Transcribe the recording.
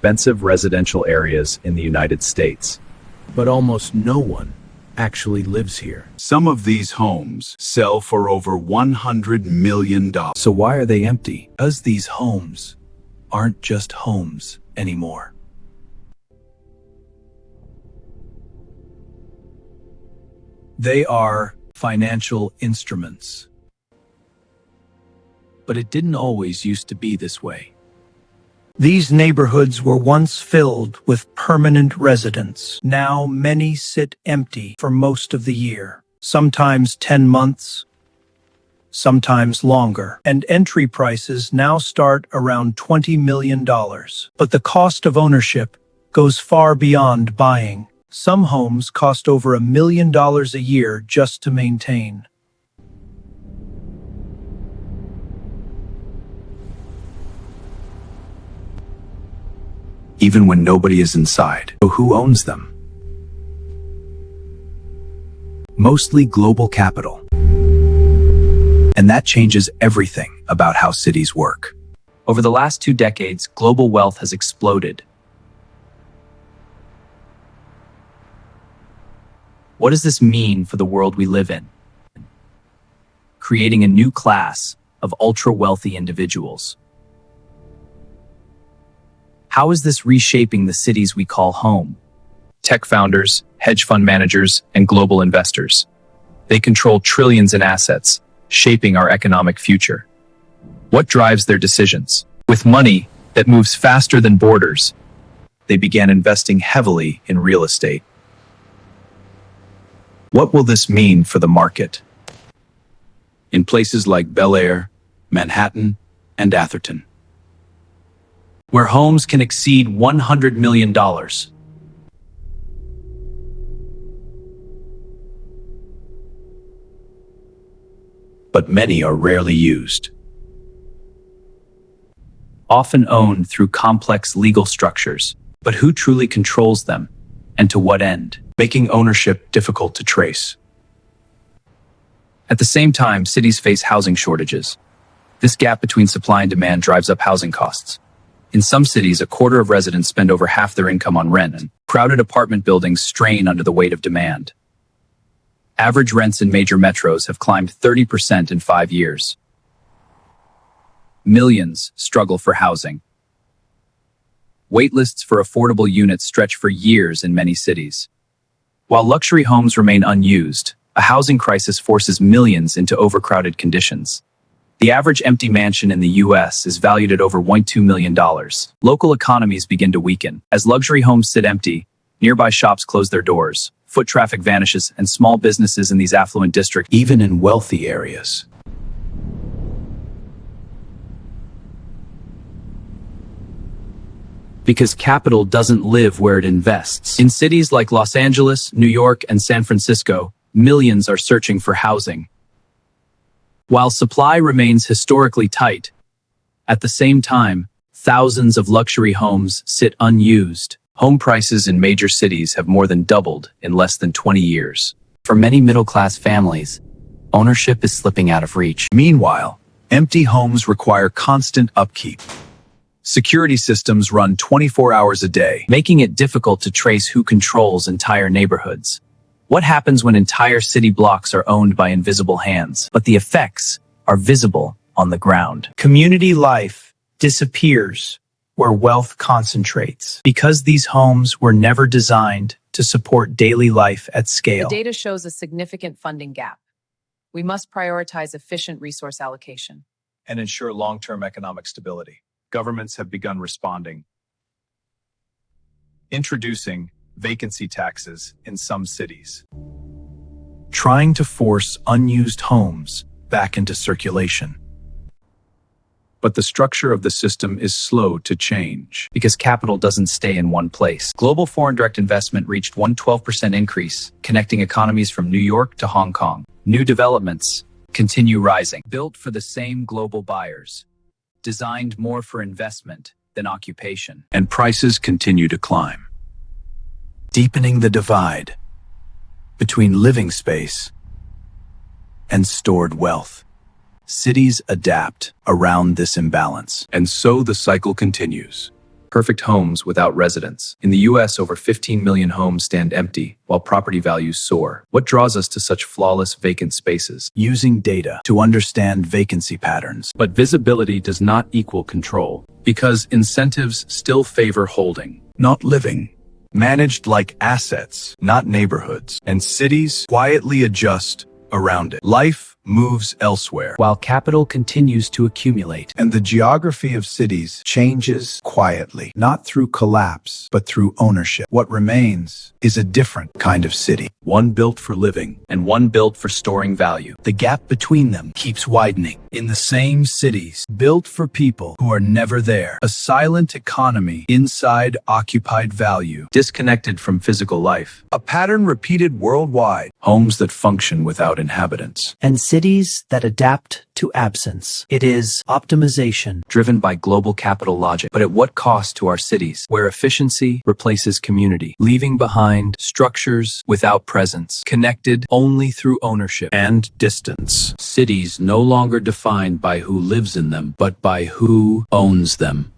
expensive residential areas in the United States. But almost no one actually lives here. Some of these homes sell for over $100 million. So why are they empty? Because these homes aren't just homes anymore. They are financial instruments. But it didn't always used to be this way. These neighborhoods were once filled with permanent residents. Now many sit empty for most of the year, sometimes 10 months, sometimes longer. And entry prices now start around $20 million. But the cost of ownership goes far beyond buying. Some homes cost over $1 million a year just to maintain. Even when nobody is inside. So who owns them? Mostly global capital. And that changes everything about how cities work. Over the last 2 decades, global wealth has exploded. What does this mean for the world we live in? Creating a new class of ultra-wealthy individuals. How is this reshaping the cities we call home? Tech founders, hedge fund managers, and global investors. They control trillions in assets, shaping our economic future. What drives their decisions? With money that moves faster than borders, they began investing heavily in real estate. What will this mean for the market? In places like Bel Air, Manhattan, and Atherton, where homes can exceed $100 million. But many are rarely used. Often owned through complex legal structures. But who truly controls them, and to what end? Making ownership difficult to trace. At the same time, cities face housing shortages. This gap between supply and demand drives up housing costs. In some cities, a quarter of residents spend over half their income on rent, and crowded apartment buildings strain under the weight of demand. Average rents in major metros have climbed 30% in 5 years. Millions struggle for housing. Waitlists for affordable units stretch for years in many cities. While luxury homes remain unused, a housing crisis forces millions into overcrowded conditions. The average empty mansion in the U.S. is valued at over $1.2 million. Local economies begin to weaken. As luxury homes sit empty, nearby shops close their doors, foot traffic vanishes, and small businesses in these affluent districts, even in wealthy areas, because capital doesn't live where it invests. In cities like Los Angeles, New York, and San Francisco, millions are searching for housing. While supply remains historically tight, at the same time, thousands of luxury homes sit unused. Home prices in major cities have more than doubled in less than 20 years. For many middle-class families, ownership is slipping out of reach. Meanwhile, empty homes require constant upkeep. Security systems run 24 hours a day, making it difficult to trace who controls entire neighborhoods. What happens when entire city blocks are owned by invisible hands, but the effects are visible on the ground? Community life disappears where wealth concentrates because these homes were never designed to support daily life at scale. The data shows a significant funding gap. We must prioritize efficient resource allocation and ensure long-term economic stability. governments have begun responding, introducing vacancy taxes in some cities, trying to force unused homes back into circulation. But the structure of the system is slow to change. Because capital doesn't stay in one place. Global foreign direct investment reached 112% increase, connecting economies from New York to Hong Kong. New developments continue rising, built for the same global buyers, designed more for investment than occupation. And prices continue to climb, deepening the divide between living space and stored wealth. Cities adapt around this imbalance. And so the cycle continues. Perfect homes without residents. In the US, over 15 million homes stand empty, while property values soar. What draws us to such flawless vacant spaces? Using data to understand vacancy patterns. But visibility does not equal control. Because incentives still favor holding. Not living. Managed like assets, not neighborhoods. And cities quietly adjust around it. Life moves elsewhere. While capital continues to accumulate. And the geography of cities changes quietly, not through collapse, but through ownership. What remains is a different kind of city. One built for living And one built for storing value. The gap between them keeps widening. In the same cities, built for people who are never there. A silent economy inside occupied value. Disconnected from physical life. A pattern repeated worldwide. Homes that function without inhabitants. And cities that adapt to absence. It is optimization. Driven by global capital logic. But at what cost to our cities? Where efficiency replaces community. Leaving behind structures without presence. Connected only through ownership and distance. cities no longer defined by who lives in them, but by who owns them.